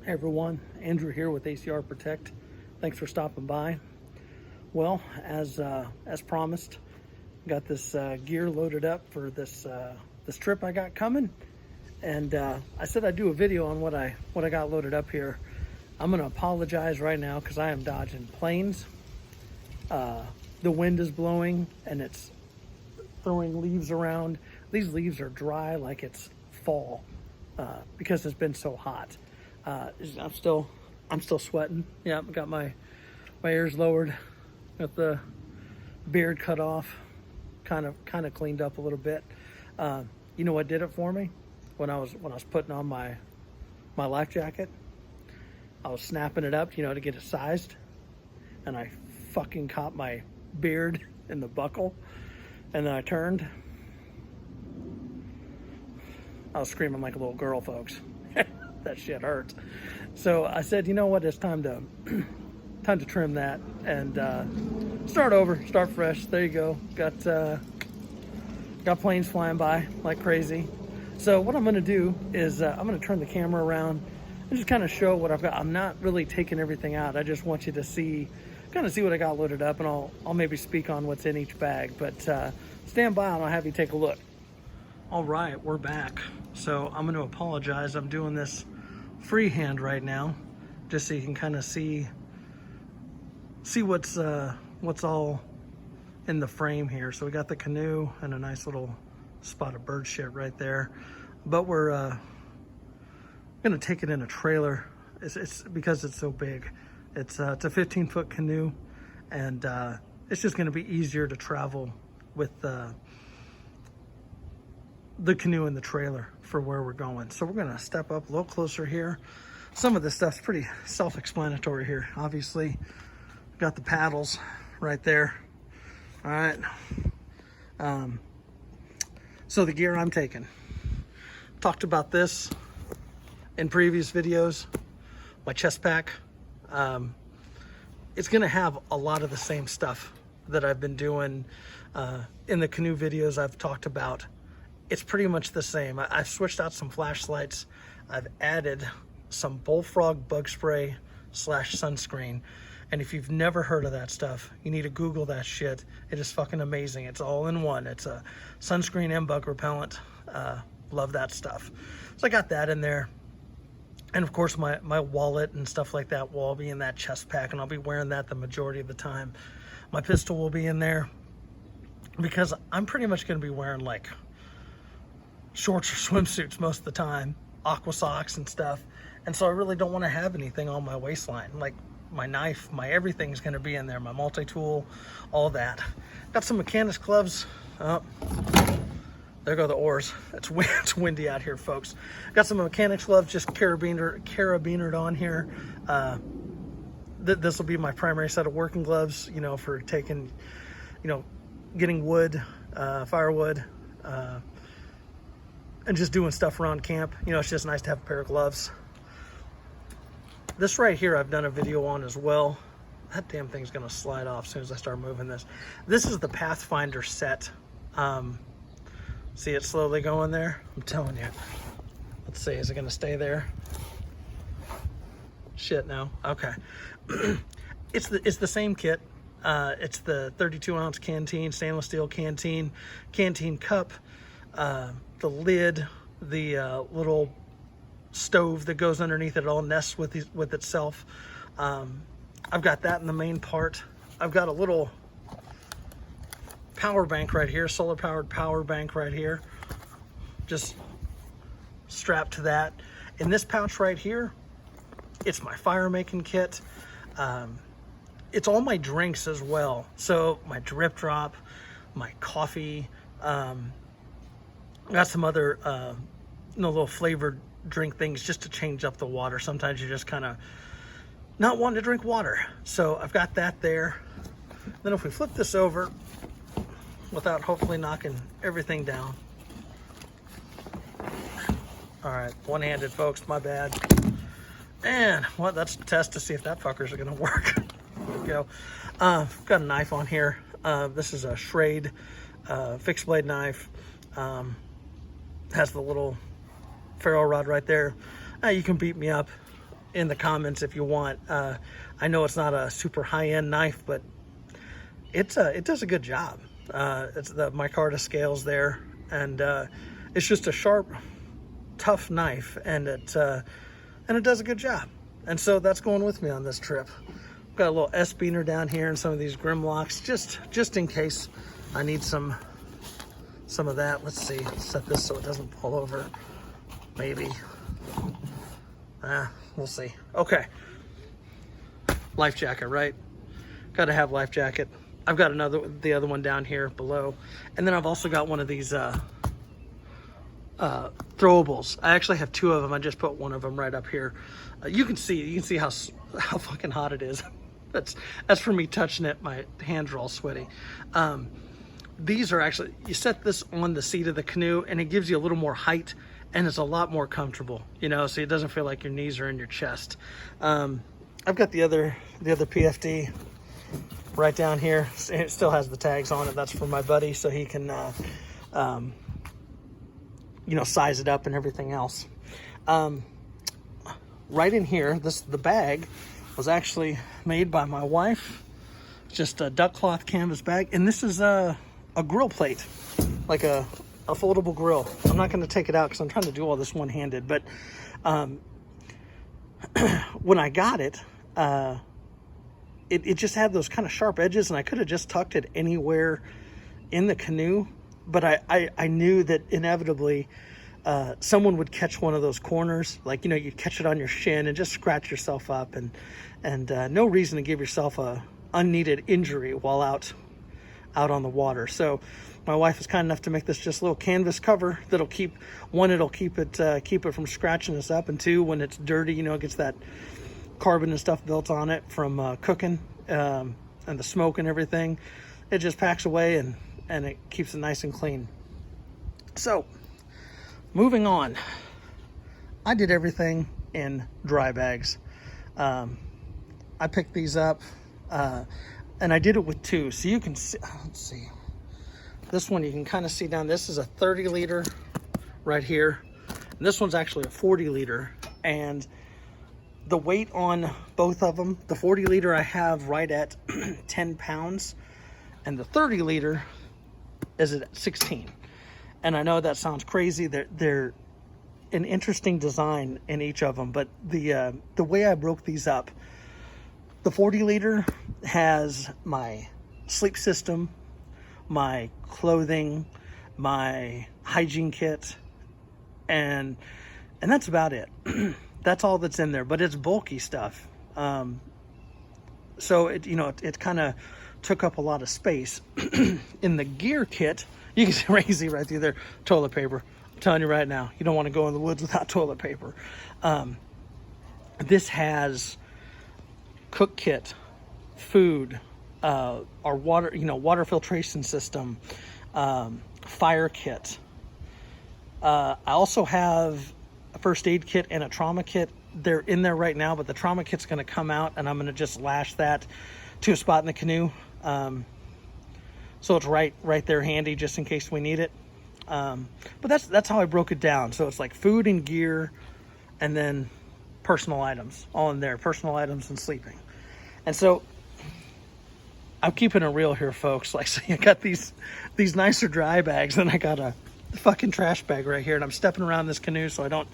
Hey everyone, Andrew here with ACR Protect. Thanks for stopping by. Well, as promised, got this gear loaded up for this trip I got coming, and I said I'd do a video on what I got loaded up here. I'm gonna apologize right now because I am dodging planes. The wind is blowing and it's throwing leaves around. These leaves are dry like it's fall because it's been so hot. I'm still sweating. Yeah, got my ears lowered, got the beard cut off, kind of cleaned up a little bit. You know what did it for me? When I was putting on my life jacket, I was snapping it up, to get it sized, and I fucking caught my beard in the buckle, and then I turned. I was screaming like a little girl, folks. That shit hurts. So I said, you know what, it's time to trim that and start over, start fresh. There you go. Got planes flying by like crazy. So what I'm gonna do is I'm gonna turn the camera around and just kind of show what I've got. I'm not really taking everything out. I just want you to see what I got loaded up, and I'll maybe speak on what's in each bag. But stand by and I'll have you take a look. All right, we're back. So I'm going to apologize. I'm doing this freehand right now, just so you can kind of see what's all in the frame here. So we got the Canoe and a nice little spot of bird shit right there. But we're going to take it in a trailer. It's because it's so big. It's a 15-foot Canoe, and it's just going to be easier to travel with the Canoe and the trailer for where we're going. So we're going to step up a little closer here. Some of this stuff's pretty self-explanatory here. Obviously, got the paddles right there. All right. So the gear I'm taking. Talked about this in previous videos. My chest pack. It's going to have a lot of the same stuff that I've been doing in the Canoe videos I've talked about. It's pretty much the same. I've switched out some flashlights. I've added some bullfrog bug spray / sunscreen. And if you've never heard of that stuff, you need to Google that shit. It is fucking amazing. It's all in one. It's a sunscreen and bug repellent. Love that stuff. So I got that in there. And of course my wallet and stuff like that will all be in that chest pack, and I'll be wearing that the majority of the time. My pistol will be in there because I'm pretty much going to be wearing like shorts or swimsuits most of the time, aqua socks and stuff, and so I really don't want to have anything on my waistline. Like my knife, my everything's going to be in there, my multi-tool, all that. Got some mechanics gloves. Oh, there go the oars. It's windy out here, folks. Got some mechanics gloves, just carabinered on here. This will be my primary set of working gloves, for taking, getting wood, firewood, and just doing stuff around camp. It's just nice to have a pair of gloves. This right here I've done a video on as well. That damn thing's gonna slide off as soon as I start moving this. This is the Pathfinder set. See it slowly going there? I'm telling you. Let's see, is it gonna stay there? Shit, no. Okay. It's the same kit. It's the 32-ounce canteen, stainless steel canteen cup. The lid, the little stove that goes underneath it all nests with itself. I've got that in the main part. I've got a little power bank right here, solar powered power bank right here, just strapped to that. In this pouch right here, it's my fire making kit. It's all my drinks as well. So my drip drop, my coffee, got some other little flavored drink things just to change up the water. Sometimes you're just kind of not wanting to drink water. So I've got that there. Then if we flip this over without hopefully knocking everything down. All right, one-handed, folks, my bad. And well, that's a test to see if that fucker's gonna work. There we go. I've got a knife on here. This is a Schrade fixed blade knife. Has the little ferro rod right there. You can beat me up in the comments if you want. I know it's not a super high-end knife, but it does a good job. It's the micarta scales there, and it's just a sharp, tough knife, and it does a good job. And so that's going with me on this trip. Got a little S-beaner down here and some of these Grimlocks, just in case I need some of that. Let's see, set this so it doesn't fall over. Maybe. We'll see. Okay. Life jacket, right? Gotta have life jacket. I've got the other one down here below. And then I've also got one of these throwables. I actually have two of them. I just put one of them right up here. You can see how fucking hot it is. That's for me touching it. My hands are all sweaty. These are actually, you set this on the seat of the canoe and it gives you a little more height, and it's a lot more comfortable, you know, so it doesn't feel like your knees are in your chest. I've got the other PFD right down here. It still has the tags on it. That's for my buddy, so he can you know, size it up and everything else. Right in here, the bag was actually made by my wife. Just a duck cloth canvas bag, and this is a grill plate, like a foldable grill. I'm not going to take it out because I'm trying to do all this one-handed, but when I got it, it just had those kind of sharp edges, and I could have just tucked it anywhere in the canoe, but I knew that inevitably someone would catch one of those corners, like, you know, you'd catch it on your shin and just scratch yourself up, and no reason to give yourself a unneeded injury while out on the water. So my wife is kind enough to make this just a little canvas cover that'll keep it from scratching us up, and two, when it's dirty, you know, it gets that carbon and stuff built on it from cooking and the smoke and everything. It just packs away and it keeps it nice and clean. So moving on, I did everything in dry bags. I picked these up and I did it with two, so you can see, let's see, this one you can kind of see down. This is a 30 liter right here, and this one's actually a 40 liter, and the weight on both of them, the 40 liter I have right at 10 pounds, and the 30 liter is at 16. And I know that sounds crazy. They're an interesting design in each of them, but the way I broke these up, the 40 liter has my sleep system, my clothing, my hygiene kit, and that's about it. That's all that's in there, but it's bulky stuff. So it kind of took up a lot of space. In the gear kit, you can see crazy right through there, toilet paper. I'm telling you right now, you don't want to go in the woods without toilet paper. This has cook kit, food, our water, water filtration system, fire kit. I also have a first aid kit and a trauma kit. They're in there right now, but the trauma kit's going to come out, and I'm going to just lash that to a spot in the canoe. So it's right there handy just in case we need it. But that's how I broke it down. So it's like food and gear, and then personal items all in there, personal items and sleeping. And so I'm keeping it real here, folks. Like, so I got these nicer dry bags, and I got a fucking trash bag right here, and I'm stepping around this canoe so I don't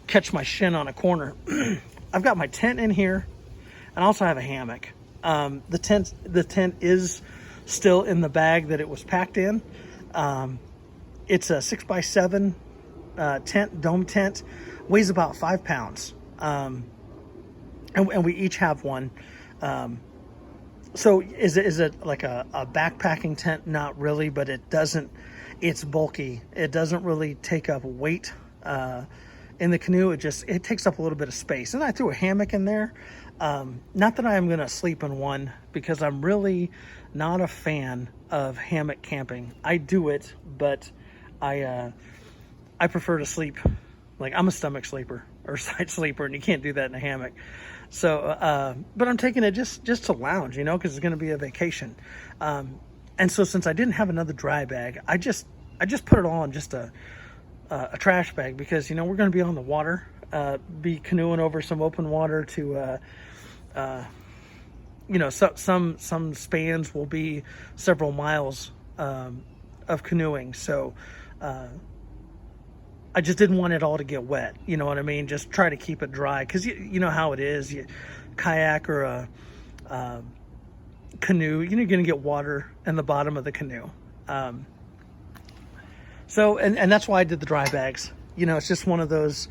catch my shin on a corner. I've got my tent in here, and I also have a hammock. The tent is still in the bag that it was packed in. It's a 6x7 tent, dome tent, weighs about 5 pounds. And we each have one. So is it like a backpacking tent? Not really, but it's bulky. It doesn't really take up weight in the canoe. It takes up a little bit of space. And I threw a hammock in there. Not that I am going to sleep in one, because I'm really not a fan of hammock camping. I do it, but I prefer to sleep. Like, I'm a stomach sleeper or side sleeper, and you can't do that in a hammock. So, but I'm taking it just to lounge, because it's going to be a vacation. And so since I didn't have another dry bag, I just put it all in just a trash bag, because, we're going to be on the water. be canoeing over some open water to, some spans will be several miles of canoeing. So I just didn't want it all to get wet. You know what I mean? Just try to keep it dry, because you know how it is. You kayak or a canoe, you're going to get water in the bottom of the canoe. So that's why I did the dry bags. It's just one of those.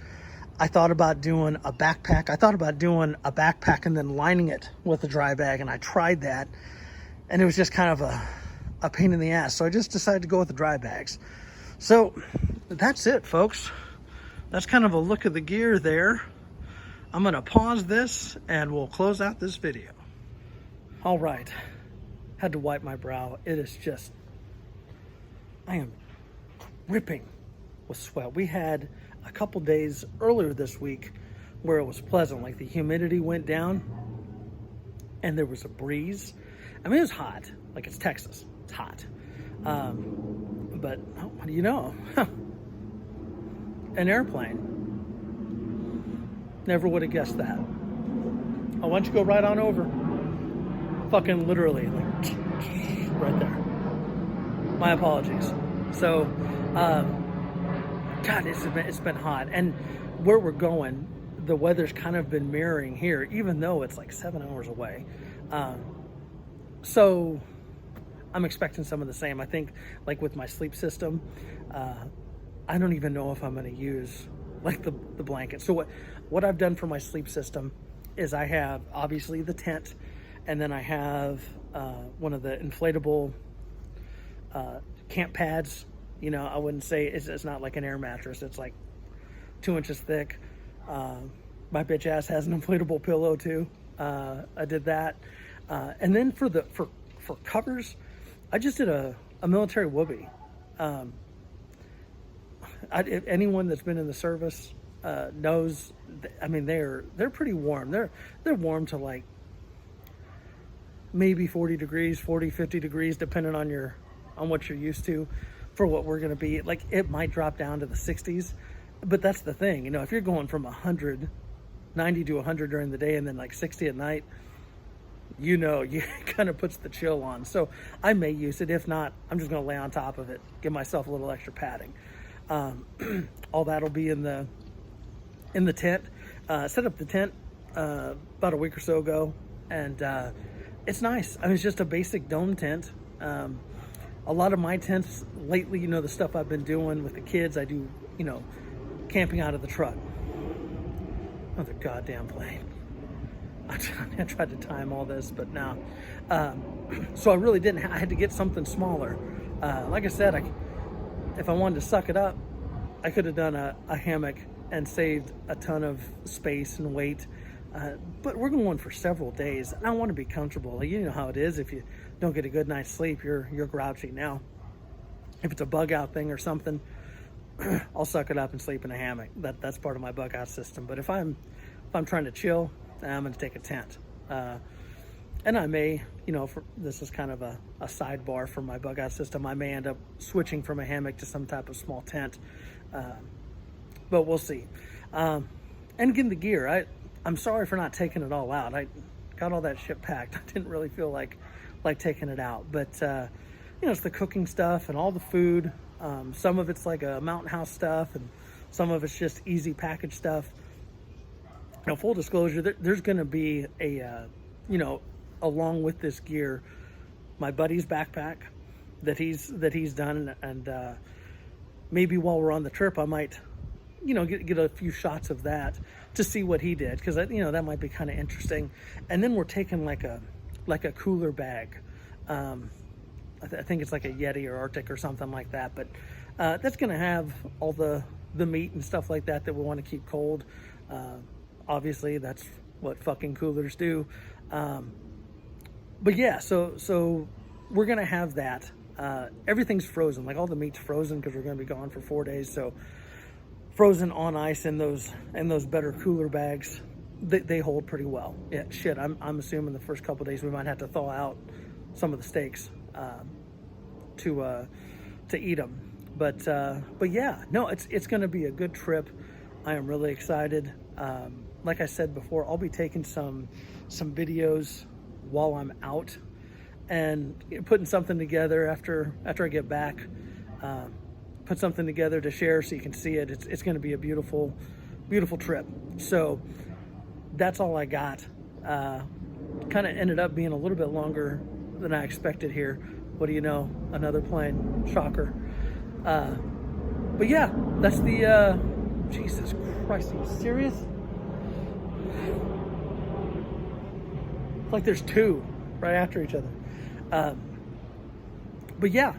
I thought about doing a backpack. I thought about doing a backpack and then lining it with a dry bag, and I tried that, and it was just kind of a pain in the ass. So I just decided to go with the dry bags. So that's it, folks. That's kind of a look at the gear there. I'm going to pause this and we'll close out this video. All right. Had to wipe my brow. It is just, I am dripping with sweat. We had a couple days earlier this week where it was pleasant, like the humidity went down and there was a breeze. I mean, it was hot, like it's Texas, it's hot. But what do you know? An airplane. Never would have guessed that. Oh, why don't you go right on over? Fucking literally, like, right there. My apologies. So, God, it's been hot. And where we're going, the weather's kind of been mirroring here, even though it's like 7 hours away. So I'm expecting some of the same. I think, like with my sleep system, I don't even know if I'm going to use like the blanket. So what I've done for my sleep system is I have obviously the tent, and then I have one of the inflatable camp pads. I wouldn't say it's not like an air mattress. It's like 2 inches thick. My bitch ass has an inflatable pillow too. I did that. And then for covers, I just did a military whoopee. Anyone that's been in the service knows. I mean, they're pretty warm. They're warm to like maybe 40 degrees, 40, 50 degrees, depending on what you're used to. For what we're going to be, like, it might drop down to the 60s, but that's the thing. If you're going from 90 to 100 during the day and then like 60 at night, you kind of puts the chill on. So I may use it. If not, I'm just going to lay on top of it, give myself a little extra padding. All that'll be in the tent. Set up the tent about a week or so ago, and it's nice. I mean, it's just a basic dome tent. A lot of my tents lately, the stuff I've been doing with the kids, I do, camping out of the truck. Another goddamn plane. I tried to time all this, but no. So I really didn't. I had to get something smaller. Like I said, if I wanted to suck it up, I could have done a hammock and saved a ton of space and weight. But we're going for several days, and I want to be comfortable. Like, you know how it is. If you don't get a good night's sleep, you're grouchy. Now, if it's a bug out thing or something, I'll suck it up and sleep in a hammock. That's part of my bug out system. But if I'm trying to chill, I'm going to take a tent. And I may, this is kind of a sidebar for my bug out system. I may end up switching from a hammock to some type of small tent. But we'll see. And again, the gear, I'm sorry for not taking it all out. I got all that shit packed. I didn't really feel like taking it out. But, it's the cooking stuff and all the food. Some of it's like a mountain house stuff, and some of it's just easy package stuff. Full disclosure, there's going to be along with this gear, my buddy's backpack that he's done. And maybe while we're on the trip, I might, get a few shots of that to see what he did, because that might be kind of interesting. And then we're taking like a cooler bag. I think it's like a Yeti or Arctic or something like that, but that's going to have all the meat and stuff like that we want to keep cold. Obviously that's what fucking coolers do. But yeah, so we're going to have that. Everything's frozen, like all the meat's frozen, because we're going to be gone for 4 days. So frozen on ice in those better cooler bags, they hold pretty well. Yeah, shit. I'm assuming the first couple of days we might have to thaw out some of the steaks to eat them. But yeah, no, it's going to be a good trip. I am really excited. Like I said before, I'll be taking some videos while I'm out and putting something together after I get back. Put something together to share so you can see it. It's going to be a beautiful trip. So that's all I got. Kind of ended up being a little bit longer than I expected here. What do you know? Another plane. Shocker. But yeah, that's the Jesus Christ, are you serious? Like there's two right after each other. But yeah,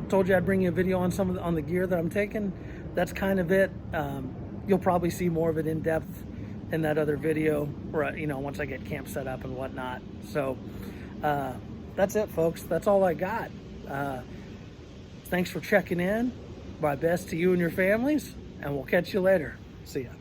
told you I'd bring you a video on on the gear that I'm taking. That's kind of it. You'll probably see more of it in depth in that other video, or once I get camp set up and whatnot. So that's it, folks. That's all I got. Thanks for checking in. My best to you and your families, and we'll catch you later. See ya.